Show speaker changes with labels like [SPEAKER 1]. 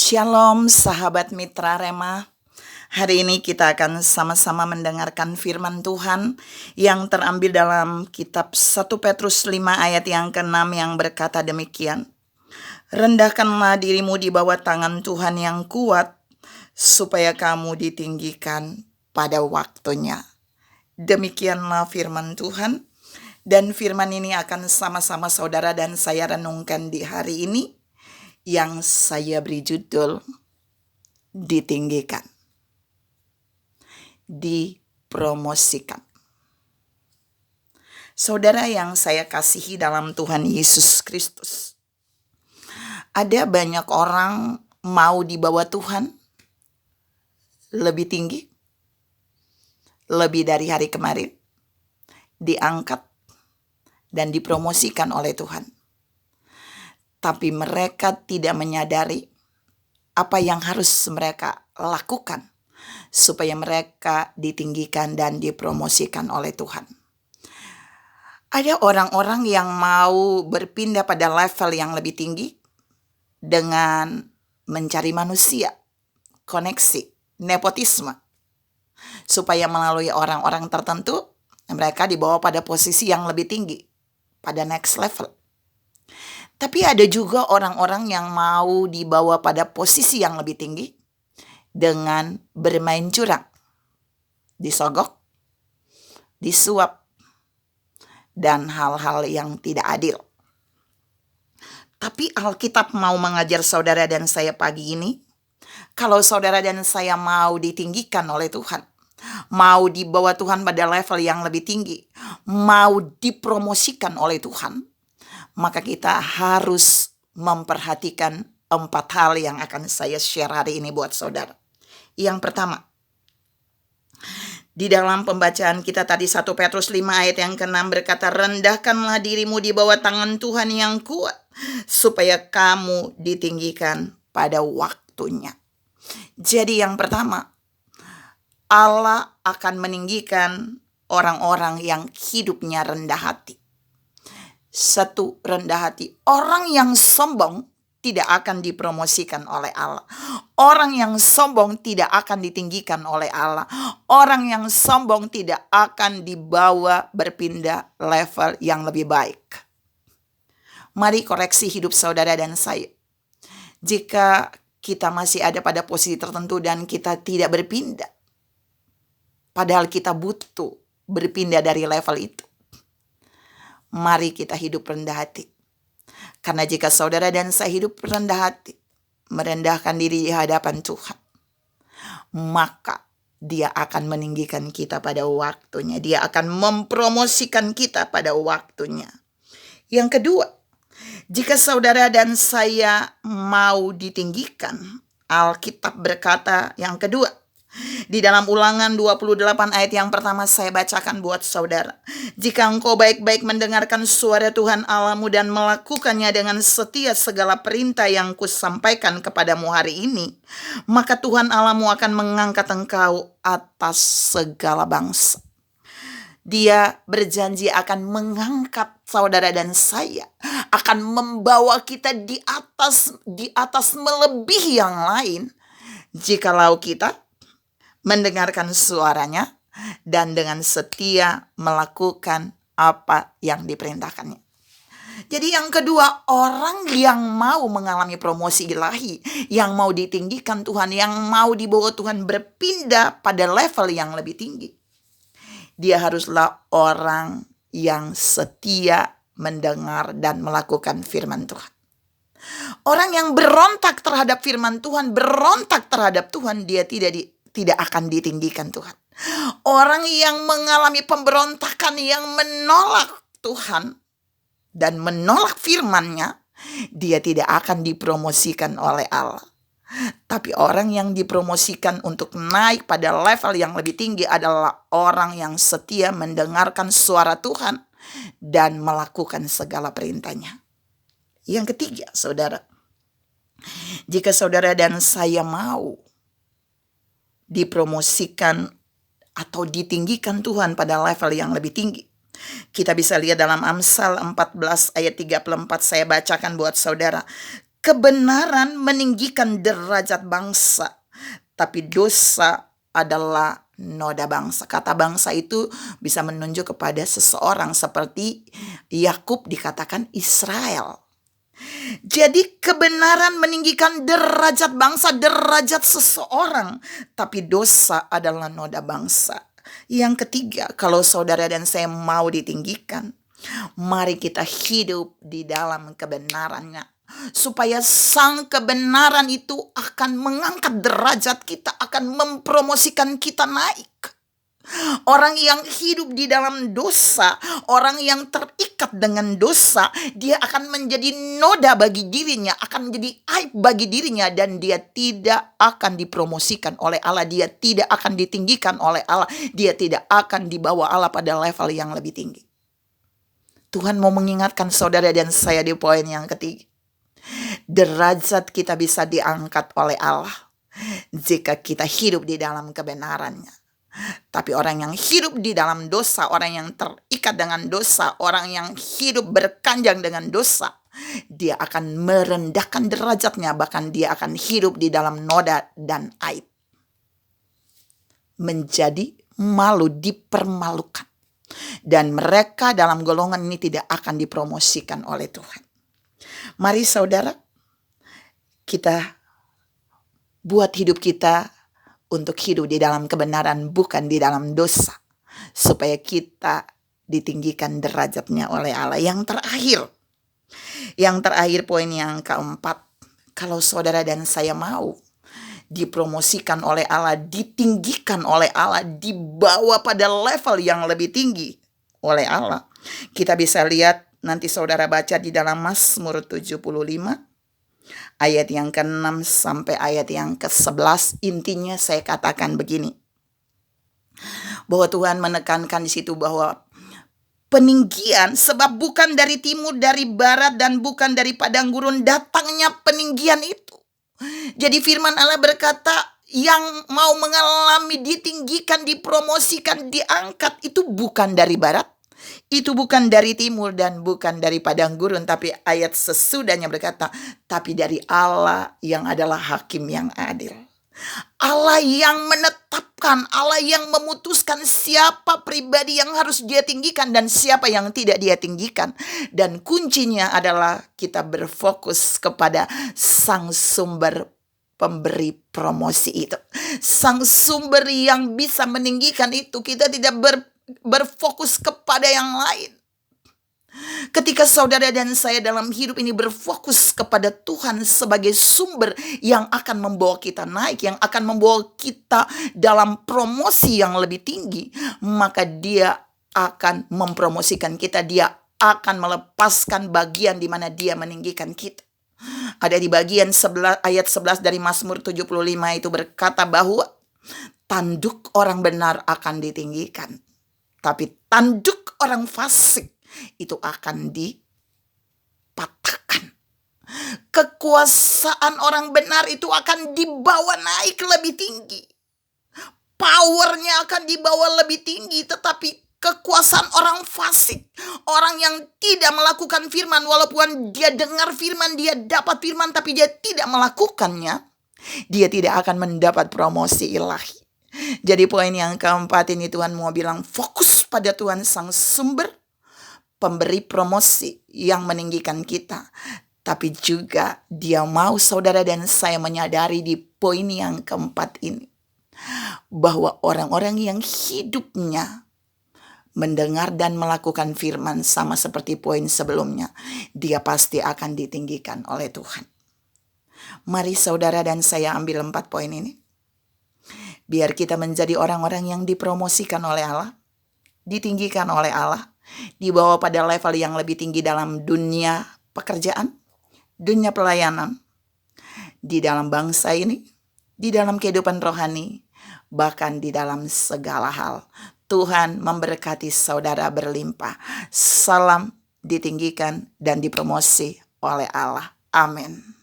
[SPEAKER 1] Shalom sahabat mitra Rema. Hari ini kita akan sama-sama mendengarkan firman Tuhan yang terambil dalam kitab 1 Petrus 5 ayat yang ke-6 yang berkata demikian. Rendahkanlah dirimu di bawah tangan Tuhan yang kuat, supaya kamu ditinggikan pada waktunya. Demikianlah firman Tuhan, dan firman ini akan sama-sama saudara dan saya renungkan di hari ini, yang saya beri judul ditinggikan, dipromosikan. Saudara yang saya kasihi dalam Tuhan Yesus Kristus, ada banyak orang mau dibawa Tuhan lebih tinggi, lebih dari hari kemarin, diangkat dan dipromosikan oleh Tuhan. Tapi mereka tidak menyadari apa yang harus mereka lakukan supaya mereka ditinggikan dan dipromosikan oleh Tuhan. Ada orang-orang yang mau berpindah pada level yang lebih tinggi dengan mencari manusia, koneksi, nepotisme, supaya melalui orang-orang tertentu mereka dibawa pada posisi yang lebih tinggi, pada next level. Tapi ada juga orang-orang yang mau dibawa pada posisi yang lebih tinggi dengan bermain curang, disogok, disuap, dan hal-hal yang tidak adil. Tapi Alkitab mau mengajar saudara dan saya pagi ini, kalau saudara dan saya mau ditinggikan oleh Tuhan, mau dibawa Tuhan pada level yang lebih tinggi, mau dipromosikan oleh Tuhan, maka kita harus memperhatikan 4 hal yang akan saya share hari ini buat saudara. Yang pertama, di dalam pembacaan kita tadi 1 Petrus 5 ayat yang ke-6 berkata, rendahkanlah dirimu di bawah tangan Tuhan yang kuat, supaya kamu ditinggikan pada waktunya. Jadi yang pertama, Allah akan meninggikan orang-orang yang hidupnya rendah hati. Satu, rendah hati. Orang yang sombong tidak akan dipromosikan oleh Allah. Orang yang sombong tidak akan ditinggikan oleh Allah. Orang yang sombong tidak akan dibawa berpindah level yang lebih baik. Mari koreksi hidup saudara dan saya. Jika kita masih ada pada posisi tertentu dan kita tidak berpindah, padahal kita butuh berpindah dari level itu, mari kita hidup rendah hati. Karena jika saudara dan saya hidup rendah hati, merendahkan diri di hadapan Tuhan, maka Dia akan meninggikan kita pada waktunya. Dia akan mempromosikan kita pada waktunya. Yang kedua, jika saudara dan saya mau ditinggikan, Alkitab berkata yang kedua, di dalam Ulangan 28 ayat yang pertama saya bacakan buat saudara. Jika engkau baik-baik mendengarkan suara Tuhan Allahmu dan melakukannya dengan setia segala perintah yang kusampaikan kepadamu hari ini, maka Tuhan Allahmu akan mengangkat engkau atas segala bangsa. Dia berjanji akan mengangkat saudara dan saya, akan membawa kita di atas melebihi yang lain, jikalau kita mendengarkan suaranya dan dengan setia melakukan apa yang diperintahkannya. Jadi yang kedua, orang yang mau mengalami promosi ilahi, yang mau ditinggikan Tuhan, yang mau dibawa Tuhan berpindah pada level yang lebih tinggi, dia haruslah orang yang setia mendengar dan melakukan firman Tuhan. Orang yang berontak terhadap firman Tuhan, berontak terhadap Tuhan, dia tidak akan ditinggikan Tuhan. Orang yang mengalami pemberontakan, yang menolak Tuhan dan menolak firman-Nya, dia tidak akan dipromosikan oleh Allah. Tapi orang yang dipromosikan untuk naik pada level yang lebih tinggi adalah orang yang setia mendengarkan suara Tuhan dan melakukan segala perintah-Nya. Yang ketiga, saudara, jika saudara dan saya mau dipromosikan atau ditinggikan Tuhan pada level yang lebih tinggi, kita bisa lihat dalam Amsal 14 ayat 34, saya bacakan buat saudara. Kebenaran meninggikan derajat bangsa, tapi dosa adalah noda bangsa. Kata bangsa itu bisa menunjuk kepada seseorang, seperti Yakub dikatakan Israel. Jadi kebenaran meninggikan derajat bangsa, derajat seseorang, tapi dosa adalah noda bangsa. Yang ketiga, kalau saudara dan saya mau ditinggikan, mari kita hidup di dalam kebenarannya, supaya sang kebenaran itu akan mengangkat derajat kita, akan mempromosikan kita naik. Orang yang hidup di dalam dosa, orang yang terikat dengan dosa, dia akan menjadi noda bagi dirinya, akan menjadi aib bagi dirinya, dan dia tidak akan dipromosikan oleh Allah, dia tidak akan ditinggikan oleh Allah, dia tidak akan dibawa Allah pada level yang lebih tinggi. Tuhan mau mengingatkan saudara dan saya di poin yang ketiga. Derajat kita bisa diangkat oleh Allah jika kita hidup di dalam kebenarannya. Tapi orang yang hidup di dalam dosa, orang yang terikat dengan dosa, orang yang hidup berkanjang dengan dosa, dia akan merendahkan derajatnya, bahkan dia akan hidup di dalam noda dan aib. Menjadi malu, dipermalukan. Dan mereka dalam golongan ini tidak akan dipromosikan oleh Tuhan. Mari saudara, kita buat hidup kita untuk hidup di dalam kebenaran, bukan di dalam dosa, supaya kita ditinggikan derajatnya oleh Allah. Yang terakhir poin yang keempat, kalau saudara dan saya mau dipromosikan oleh Allah, ditinggikan oleh Allah, dibawa pada level yang lebih tinggi oleh Allah, kita bisa lihat, nanti saudara baca di dalam Mazmur 75 ayat yang ke-6 sampai ayat yang ke-11. Intinya saya katakan begini, bahwa Tuhan menekankan di situ bahwa peninggian, sebab bukan dari timur, dari barat, dan bukan dari padang gurun datangnya peninggian itu. Jadi firman Allah berkata, yang mau mengalami ditinggikan, dipromosikan, diangkat, itu bukan dari barat, itu bukan dari timur, dan bukan dari padang gurun. Tapi ayat sesudahnya berkata, tapi dari Allah yang adalah hakim yang adil. Allah yang menetapkan, Allah yang memutuskan siapa pribadi yang harus dia tinggikan dan siapa yang tidak dia tinggikan. Dan kuncinya adalah kita berfokus kepada sang sumber pemberi promosi itu. Sang sumber yang bisa meninggikan itu. Kita tidak berfokus kepada yang lain. Ketika saudara dan saya dalam hidup ini berfokus kepada Tuhan sebagai sumber yang akan membawa kita naik, yang akan membawa kita dalam promosi yang lebih tinggi, maka dia akan mempromosikan kita, dia akan melepaskan bagian di mana dia meninggikan kita. Ada di bagian ayat 11 dari Mazmur 75 itu berkata bahwa tanduk orang benar akan ditinggikan, tapi tanduk orang fasik itu akan dipatahkan. Kekuasaan orang benar itu akan dibawa naik lebih tinggi. Powernya akan dibawa lebih tinggi. Tetapi kekuasaan orang fasik, orang yang tidak melakukan firman, walaupun dia dengar firman, dia dapat firman, tapi dia tidak melakukannya, dia tidak akan mendapat promosi ilahi. Jadi poin yang keempat ini Tuhan mau bilang, fokus pada Tuhan sang sumber pemberi promosi yang meninggikan kita. Tapi juga dia mau saudara dan saya menyadari di poin yang keempat ini, bahwa orang-orang yang hidupnya mendengar dan melakukan firman sama seperti poin sebelumnya, dia pasti akan ditinggikan oleh Tuhan. Mari saudara dan saya ambil 4 poin ini. Biar kita menjadi orang-orang yang dipromosikan oleh Allah, ditinggikan oleh Allah, dibawa pada level yang lebih tinggi dalam dunia pekerjaan, dunia pelayanan, di dalam bangsa ini, di dalam kehidupan rohani, bahkan di dalam segala hal. Tuhan memberkati saudara berlimpah. Salam ditinggikan dan dipromosi oleh Allah. Amin.